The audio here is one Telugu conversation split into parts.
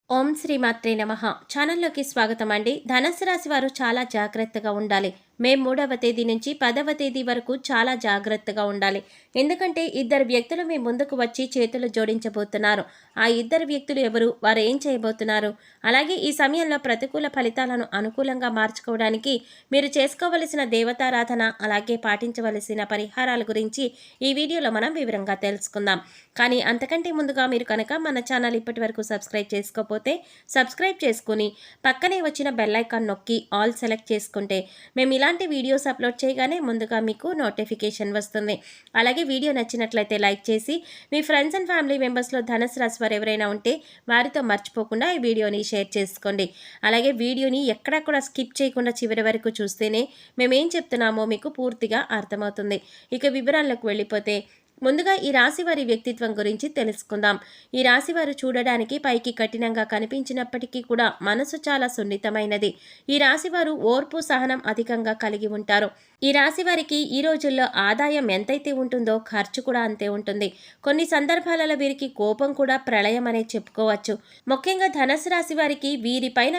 ఓం శ్రీ మాత్రే నమః. ఛానల్లోకి స్వాగతం అండి. ధనుస్సు రాశి వారు చాలా జాగ్రత్తగా ఉండాలి. మే 3వ తేదీ నుంచి 10వ తేదీ వరకు చాలా జాగ్రత్తగా ఉండాలి. ఎందుకంటే ఇద్దరు వ్యక్తులు మీ ముందుకు వచ్చి చేతులు జోడించబోతున్నారు. ఆ ఇద్దరు వ్యక్తులు ఎవరు? వారు ఏం చేయబోతున్నారు? అలాగే ఈ సమయంలో ప్రతికూల ఫలితాలను అనుకూలంగా మార్చుకోవడానికి మీరు చేసుకోవలసిన దేవతారాధన, అలాగే పాటించవలసిన పరిహారాల గురించి ఈ వీడియోలో మనం వివరంగా తెలుసుకుందాం. కానీ అంతకంటే ముందుగా మీరు కనుక మన ఛానల్ ఇప్పటి వరకు సబ్స్క్రైబ్ చేసుకోకపోతే సబ్స్క్రైబ్ చేసుకుని పక్కనే వచ్చిన బెల్ ఐకాన్ నొక్కి ఆల్ సెలెక్ట్ చేసుకుంటే మేము ఇలాంటి వీడియోస్ అప్లోడ్ చేయగానే ముందుగా మీకు నోటిఫికేషన్ వస్తుంది. అలాగే వీడియో నచ్చినట్లయితే లైక్ చేసి మీ ఫ్రెండ్స్ అండ్ ఫ్యామిలీ మెంబర్స్లో ధనుసు రాశి వారు ఎవరైనా ఉంటే వారితో మర్చిపోకుండా ఈ వీడియోని షేర్ చేసుకోండి. అలాగే వీడియోని ఎక్కడా కూడా స్కిప్ చేయకుండా చివరి వరకు చూస్తేనే మేమేం చెప్తున్నామో మీకు పూర్తిగా అర్థమవుతుంది. ఇక వివరాలకు వెళ్ళిపోతే ముందుగా ఈ రాశి వారి వ్యక్తిత్వం గురించి తెలుసుకుందాం. ఈ రాశి వారు చూడడానికి పైకి కఠినంగా కనిపించినప్పటికీ కూడా మనసు చాలా సున్నితమైనది. ఈ రాశి వారు ఓర్పు, సహనం అధికంగా కలిగి ఉంటారు. ఈ రాశి వారికి ఈ రోజుల్లో ఆదాయం ఎంతైతే ఉంటుందో ఖర్చు కూడా అంతే ఉంటుంది. కొన్ని సందర్భాలలో వీరికి కోపం కూడా ప్రళయం అనే చెప్పుకోవచ్చు. ముఖ్యంగా ధనుసు రాశి వారికి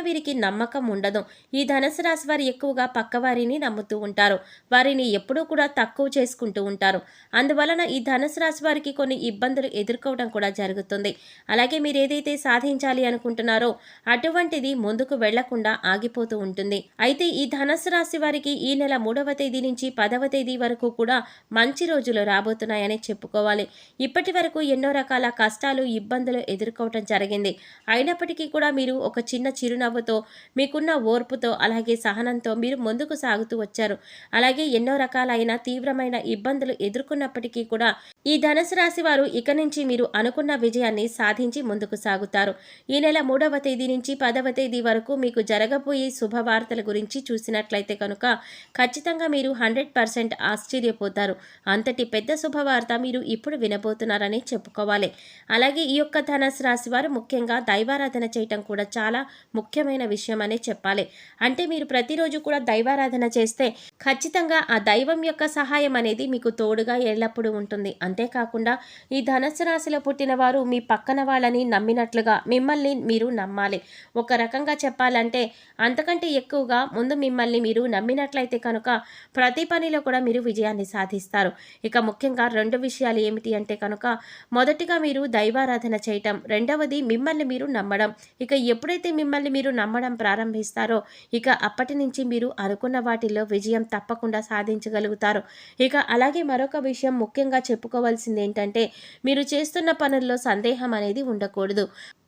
వీరికి నమ్మకం ఉండదు. ఈ ధనుసు రాశి వారు ఎక్కువగా పక్కవారిని నమ్ముతూ ఉంటారు. వారిని ఎప్పుడూ కూడా తక్కువ చేసుకుంటూ ఉంటారు. అందువలన ఈ ధనుసు రాశి వారికి కొన్ని ఇబ్బందులు ఎదుర్కోవడం కూడా జరుగుతుంది. అలాగే మీరు ఏదైతే సాధించాలి అనుకుంటున్నారో అటువంటిది ముందుకు వెళ్లకుండా ఆగిపోతూ ఉంటుంది. అయితే ఈ ధనుసు రాశి వారికి ఈ నెల 3వ తేదీ నుంచి 10వ తేదీ వరకు కూడా మంచి రోజులు రాబోతున్నాయని చెప్పుకోవాలి. ఇప్పటి వరకు ఎన్నో రకాల కష్టాలు, ఇబ్బందులు ఎదుర్కోవటం జరిగింది. అయినప్పటికీ కూడా మీరు ఒక చిన్న చిరునవ్వుతో, మీకున్న ఓర్పుతో, అలాగే సహనంతో మీరు ముందుకు సాగుతూ వచ్చారు. అలాగే ఎన్నో రకాలైన తీవ్రమైన ఇబ్బందులు ఎదుర్కొన్నప్పటికీ కూడా ఈ ధనుసు రాశి వారు ఇక నుంచి మీరు అనుకున్న విజయాన్ని సాధించి ముందుకు సాగుతారు. ఈ నెల 3వ తేదీ నుంచి 10వ తేదీ వరకు మీకు జరగబోయే శుభవార్తల గురించి చూసినట్లయితే కనుక ఖచ్చితంగా మీరు 100% ఆశ్చర్యపోతారు. అంతటి పెద్ద శుభవార్త మీరు ఇప్పుడు వినబోతున్నారని చెప్పుకోవాలి. అలాగే ఈ యొక్క ధనుసు రాశి వారు ముఖ్యంగా దైవారాధన చేయటం కూడా చాలా ముఖ్యమైన విషయం అనే చెప్పాలి. అంటే మీరు ప్రతిరోజు కూడా దైవారాధన చేస్తే ఖచ్చితంగా ఆ దైవం యొక్క సహాయం అనేది మీకు తోడుగా ఎల్లప్పుడూ ఉంటుంది. అంతేకాకుండా ఈ ధనుసు రాశిలో పుట్టిన వారు మీ పక్కన వాళ్ళని నమ్మినట్లుగా మిమ్మల్ని మీరు నమ్మాలి. ఒక రకంగా చెప్పాలంటే అంతకంటే ఎక్కువగా ముందు మిమ్మల్ని మీరు నమ్మినట్లయితే కనుక ప్రతి పనిలో కూడా మీరు విజయాన్ని సాధిస్తారు. ఇక ముఖ్యంగా 2 విషయాలు ఏమిటి అంటే కనుక మొదటిగా మీరు దైవారాధన చేయటం, రెండవది మిమ్మల్ని మీరు నమ్మడం. ఇక ఎప్పుడైతే మిమ్మల్ని మీరు నమ్మడం ప్రారంభిస్తారో ఇక అప్పటి నుంచి మీరు అనుకున్న వాటిల్లో విజయం తప్పకుండా సాధించగలుగుతారు. ఇక అలాగే మరొక విషయం ముఖ్యంగా చెప్పుకోవాల్సింది ఏంటంటే మీరు చేస్తున్న పనుల్లో సందేహం అనేది ఉండకూడదు.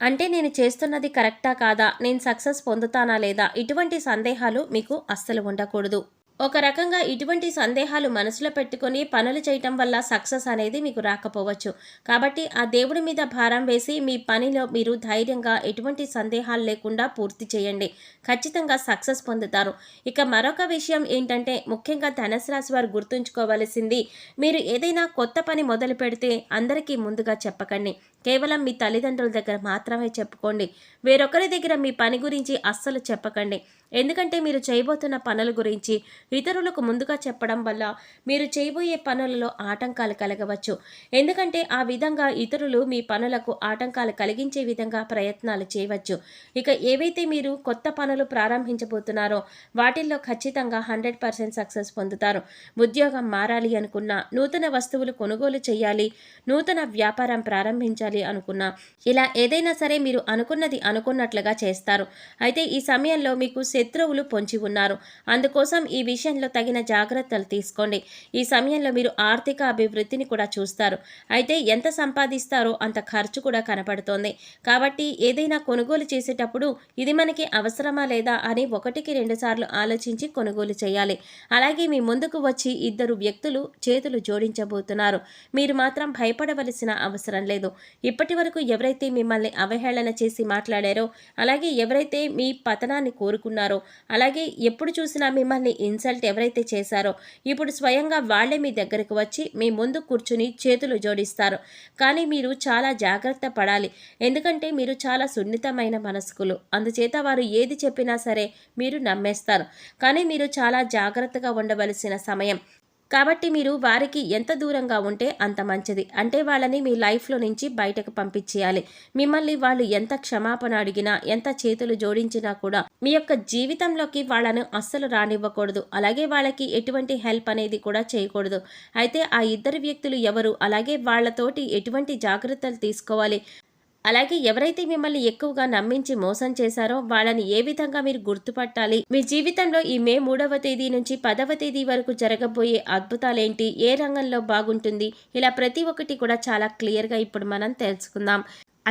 అంటే నేను చేస్తున్నది కరెక్టా కాదా, నేను సక్సెస్ పొందుతానా లేదా, ఇటువంటి సందేహాలు మీకు అస్సలు ఉండకూడదు. ఒక రకంగా ఇటువంటి సందేహాలు మనసులో పెట్టుకొని పనులు చేయటం వల్ల సక్సెస్ అనేది మీకు రాకపోవచ్చు. కాబట్టి ఆ దేవుడి మీద భారం వేసి మీ పనిలో మీరు ధైర్యంగా ఎటువంటి సందేహాలు లేకుండా పూర్తి చేయండి. ఖచ్చితంగా సక్సెస్ పొందుతారు. ఇక మరొక విషయం ఏంటంటే ముఖ్యంగా ధనుసు రాశి వారు గుర్తుంచుకోవలసింది, మీరు ఏదైనా కొత్త పని మొదలు పెడితే అందరికీ ముందుగా చెప్పకండి. కేవలం మీ తల్లిదండ్రుల దగ్గర మాత్రమే చెప్పుకోండి. వేరొకరి దగ్గర మీ పని గురించి అస్సలు చెప్పకండి. ఎందుకంటే మీరు చేయబోతున్న పనుల గురించి ఇతరులకు ముందుగా చెప్పడం వల్ల మీరు చేయబోయే పనులలో ఆటంకాలు కలగవచ్చు. ఎందుకంటే ఆ విధంగా ఇతరులు మీ పనులకు ఆటంకాలు కలిగించే విధంగా ప్రయత్నాలు చేయవచ్చు. ఇక ఏవైతే మీరు కొత్త పనులు ప్రారంభించబోతున్నారో వాటిల్లో ఖచ్చితంగా 100% సక్సెస్ పొందుతారు. ఉద్యోగం మారాలి అనుకున్నా, నూతన వస్తువులు కొనుగోలు చేయాలి, నూతన వ్యాపారం ప్రారంభించాలి అనుకున్నా, ఇలా ఏదైనా సరే మీరు అనుకున్నది అనుకున్నట్లుగా చేస్తారు. అయితే ఈ సమయంలో మీకు శత్రువులు పొంచి ఉన్నారు. అందుకోసం ఈ విషయంలో తగిన జాగ్రత్తలు తీసుకోండి. ఈ సమయంలో మీరు ఆర్థిక అభివృద్ధిని కూడా చూస్తారు. అయితే ఎంత సంపాదిస్తారో అంత ఖర్చు కూడా కనపడుతోంది. కాబట్టి ఏదైనా కొనుగోలు చేసేటప్పుడు ఇది మనకి అవసరమా లేదా అని 1-2 సార్లు ఆలోచించి కొనుగోలు చేయాలి. అలాగే మీ ముందుకు వచ్చి ఇద్దరు వ్యక్తులు చేతులు జోడించబోతున్నారు. మీరు మాత్రం భయపడవలసిన అవసరం లేదు. ఇప్పటి వరకు ఎవరైతే మిమ్మల్ని అవహేళన చేసి మాట్లాడారో, అలాగే ఎవరైతే మీ పతనాన్ని కోరుకున్నారో, అలాగే ఎప్పుడు చూసినా మిమ్మల్ని ఇన్సల్ట్ ఎవరైతే చేశారో ఇప్పుడు స్వయంగా వాళ్లే మీ దగ్గరకు వచ్చి మీ ముందు కూర్చుని చేతులు జోడిస్తారు. కానీ మీరు చాలా జాగ్రత్త పడాలి. ఎందుకంటే మీరు చాలా సున్నితమైన మనస్కులు. అందుచేత వారు ఏది చెప్పినా సరే మీరు నమ్మేస్తారు. కానీ మీరు చాలా జాగ్రత్తగా ఉండవలసిన సమయం. కాబట్టి మీరు వారికి ఎంత దూరంగా ఉంటే అంత మంచిది. అంటే వాళ్ళని మీ లైఫ్‌లో నుంచి బయటకు పంపించేయాలి. మిమ్మల్ని వాళ్ళు ఎంత క్షమాపణ అడిగినా, ఎంత చేతులు జోడించినా కూడా మీ యొక్క జీవితంలోకి వాళ్ళను అస్సలు రానివ్వకూడదు. అలాగే వాళ్ళకి ఎటువంటి హెల్ప్ అనేది కూడా చేయకూడదు. అయితే ఆ ఇద్దరు వ్యక్తులు ఎవరు? అలాగే వాళ్ళతోటి ఎటువంటి జాగ్రత్తలు తీసుకోవాలి? అలాగే ఎవరైతే మిమ్మల్ని ఎక్కువగా నమ్మించి మోసం చేశారో వాళ్ళని ఏ విధంగా మీరు గుర్తుపట్టాలి? మీ జీవితంలో ఈ మే 3వ తేదీ నుంచి 10వ తేదీ వరకు జరగబోయే అద్భుతాలేంటి? ఏ రంగంలో బాగుంటుంది? ఇలా ప్రతి ఒక్కటి కూడా చాలా క్లియర్‌గా ఇప్పుడు మనం తెలుసుకుందాం.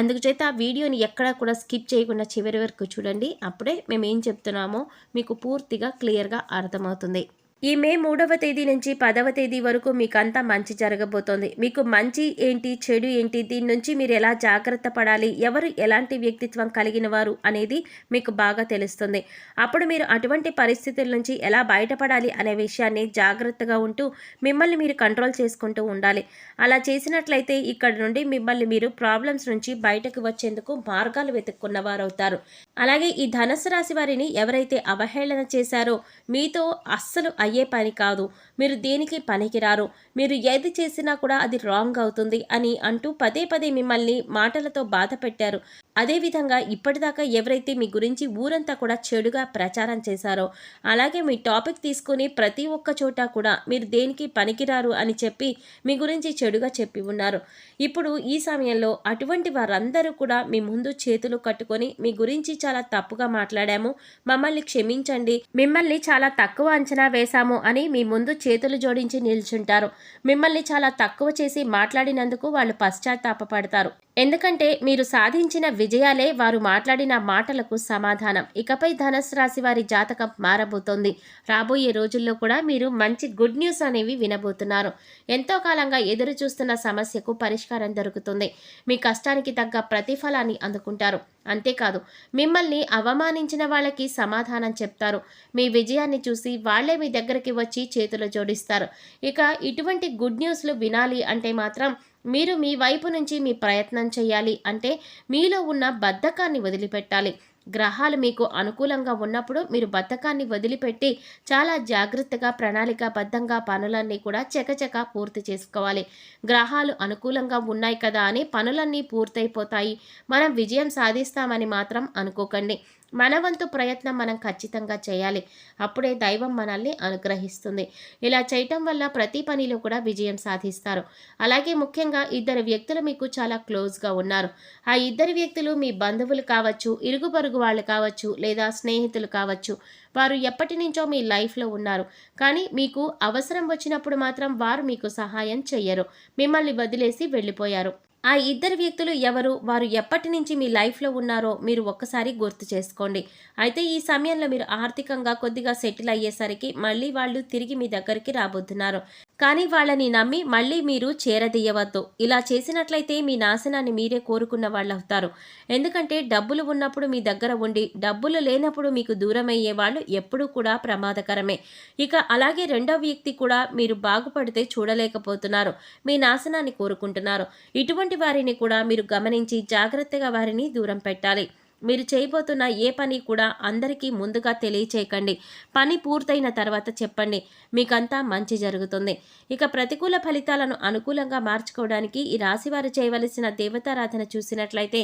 అందుచేత ఆ వీడియోని ఎక్కడా కూడా స్కిప్ చేయకుండా చివరి వరకు చూడండి. అప్పుడే మేమేం చెప్తున్నామో మీకు పూర్తిగా క్లియర్‌గా అర్థమవుతుంది. ఈ మే 3వ తేదీ నుంచి 10వ తేదీ వరకు మీకంతా మంచి జరగబోతోంది. మీకు మంచి ఏంటి, చెడు ఏంటి, దీని నుంచి మీరు ఎలా జాగ్రత్త పడాలి, ఎవరు ఎలాంటి వ్యక్తిత్వం కలిగిన వారు అనేది మీకు బాగా తెలుస్తుంది. అప్పుడు మీరు అటువంటి పరిస్థితుల నుంచి ఎలా బయటపడాలి అనే విషయాన్ని జాగ్రత్తగా ఉంటూ మిమ్మల్ని మీరు కంట్రోల్ చేసుకుంటూ ఉండాలి. అలా చేసినట్లయితే ఇక్కడ నుండి మిమ్మల్ని మీరు ప్రాబ్లమ్స్ నుంచి బయటకు వచ్చేందుకు మార్గాలు వెతుక్కున్నవారవుతారు. అలాగే ఈ ధనుస్సు రాశి వారిని ఎవరైతే అవహేళన చేశారో మీతో అస్సలు అయ్యే పని కాదు, మీరు దేనికి పనికిరారు, మీరు ఏది చేసినా కూడా అది రాంగ్ అవుతుంది అని అంటూ పదే పదే మిమ్మల్ని మాటలతో బాధ పెట్టారు. అదేవిధంగా ఇప్పటిదాకా ఎవరైతే మీ గురించి ఊరంతా కూడా చెడుగా ప్రచారం చేశారో, అలాగే మీ టాపిక్ తీసుకుని ప్రతి ఒక్క చోట కూడా మీరు దేనికి పనికిరారు అని చెప్పి మీ గురించి చెడుగా చెప్పి ఉన్నారు. ఇప్పుడు ఈ సమయంలో అటువంటి వారందరూ కూడా మీ ముందు చేతులు కట్టుకొని మీ గురించి చాలా తప్పుగా మాట్లాడాము, మమ్మల్ని క్షమించండి, మిమ్మల్ని చాలా తక్కువ అంచనా వేశాము అని మీ ముందు చేతులు జోడించి నిల్చుంటారు. మిమ్మల్ని చాలా తక్కువ చేసి మాట్లాడినందుకు వాళ్ళు పశ్చాత్తాపపడతారు. ఎందుకంటే మీరు సాధించిన విజయాలే వారు మాట్లాడిన మాటలకు సమాధానం. ఇకపై ధనుస్సు రాశి వారి జాతకం మారబోతోంది. రాబోయే రోజుల్లో కూడా మీరు మంచి గుడ్ న్యూస్ అనేవి వినబోతున్నారు. ఎంతో కాలంగా ఎదురు చూస్తున్న సమస్యకు పరిష్కారం దొరుకుతుంది. మీ కష్టానికి తగ్గ ప్రతిఫలాన్ని అందుకుంటారు. అంతేకాదు, మిమ్మల్ని అవమానించిన వాళ్ళకి సమాధానం చెప్తారు. మీ విజయాన్ని చూసి వాళ్లే మీ దగ్గరికి వచ్చి చేతులు జోడిస్తారు. ఇక ఇటువంటి గుడ్ న్యూస్లు వినాలి అంటే మాత్రం మీరు మీ వైపు నుంచి మీ ప్రయత్నం చేయాలి. అంటే మీలో ఉన్న బద్ధకాన్ని వదిలిపెట్టాలి. గ్రహాలు మీకు అనుకూలంగా ఉన్నప్పుడు మీరు బద్ధకాన్ని వదిలిపెట్టి చాలా జాగ్రత్తగా ప్రణాళికాబద్ధంగా పనులన్నీ కూడా చకచక పూర్తి చేసుకోవాలి. గ్రహాలు అనుకూలంగా ఉన్నాయి కదా అని పనులన్నీ పూర్తయిపోతాయి, మనం విజయం సాధిస్తామని మాత్రం అనుకోకండి. మన వంతు ప్రయత్నం మనం ఖచ్చితంగా చేయాలి. అప్పుడే దైవం మనల్ని అనుగ్రహిస్తుంది. ఇలా చేయటం వల్ల ప్రతి పనిలో కూడా విజయం సాధిస్తారు. అలాగే ముఖ్యంగా ఇద్దరు వ్యక్తులు మీకు చాలా క్లోజ్గా ఉన్నారు. ఆ ఇద్దరు వ్యక్తులు మీ బంధువులు కావచ్చు, ఇరుగు పొరుగు వాళ్ళు కావచ్చు, లేదా స్నేహితులు కావచ్చు. వారు ఎప్పటి నుంచో మీ లైఫ్లో ఉన్నారు, కానీ మీకు అవసరం వచ్చినప్పుడు మాత్రం వారు మీకు సహాయం చెయ్యరు, మిమ్మల్ని వదిలేసి వెళ్ళిపోయారు. ఆ ఇద్దరు వ్యక్తులు ఎవరు, వారు ఎప్పటి నుంచి మీ లైఫ్లో ఉన్నారో మీరు ఒక్కసారి గుర్తు చేసుకోండి. అయితే ఈ సమయంలో మీరు ఆర్థికంగా కొద్దిగా సెటిల్ అయ్యేసరికి మళ్ళీ వాళ్ళు తిరిగి మీ దగ్గరికి రాబోతున్నారు. కానీ వాళ్ళని నమ్మి మళ్ళీ మీరు చేరదీయవద్దు. ఇలా చేసినట్లయితే మీ నాశనాన్ని మీరే కోరుకున్న వాళ్ళు అవుతారు. ఎందుకంటే డబ్బులు ఉన్నప్పుడు మీ దగ్గర ఉండి డబ్బులు లేనప్పుడు మీకు దూరమయ్యే వాళ్ళు ఎప్పుడూ కూడా ప్రమాదకరమే. ఇక అలాగే రెండో వ్యక్తి కూడా మీరు బాగుపడితే చూడలేకపోతున్నారు, మీ నాశనాన్ని కోరుకుంటున్నారు. ఇటువంటి వారిని కూడా మీరు గమనించి జాగ్రత్తగా వారిని దూరం పెట్టాలి. మీరు చేయబోతున్న ఏ పని కూడా అందరికీ ముందుగా తెలియచేయకండి. పని పూర్తయిన తర్వాత చెప్పండి, మీకంతా మంచి జరుగుతుంది. ఇక ప్రతికూల ఫలితాలను అనుకూలంగా మార్చుకోవడానికి ఈ రాశివారు చేయవలసిన దేవతారాధన చూసినట్లయితే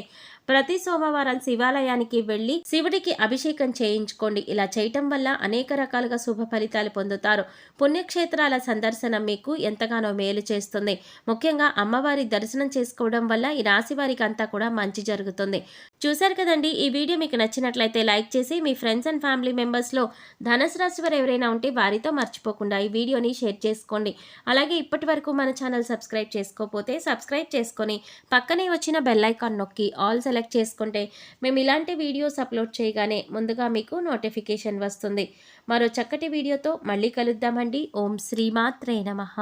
ప్రతి సోమవారం శివాలయానికి వెళ్ళి శివుడికి అభిషేకం చేయించుకోండి. ఇలా చేయటం వల్ల అనేక రకాలుగా శుభ ఫలితాలు పొందుతారు. పుణ్యక్షేత్రాల సందర్శనం మీకు ఎంతగానో మేలు చేస్తుంది. ముఖ్యంగా అమ్మవారి దర్శనం చేసుకోవడం వల్ల ఈ రాశి వారికి అంతా కూడా మంచి జరుగుతుంది. చూశారు కదండి, ఈ వీడియో మీకు నచ్చినట్లయితే లైక్ చేసి మీ ఫ్రెండ్స్ అండ్ ఫ్యామిలీ మెంబర్స్లో ధనుసు రాశి వారు ఎవరైనా ఉంటే వారితో మర్చిపోకుండా ఈ వీడియోని షేర్ చేసుకోండి. అలాగే ఇప్పటి వరకు మన ఛానల్ సబ్స్క్రైబ్ చేసుకోకపోతే సబ్స్క్రైబ్ చేసుకొని పక్కనే వచ్చిన బెల్ ఐకాన్ నొక్కి ఆల్ సెలెక్ట్ చేసుకుంటే మేము ఇలాంటి వీడియోస్ అప్లోడ్ చేయగానే ముందుగా మీకు నోటిఫికేషన్ వస్తుంది. మరో చక్కటి వీడియోతో మళ్ళీ కలుద్దామండి. ఓం శ్రీమాత్రే నమః.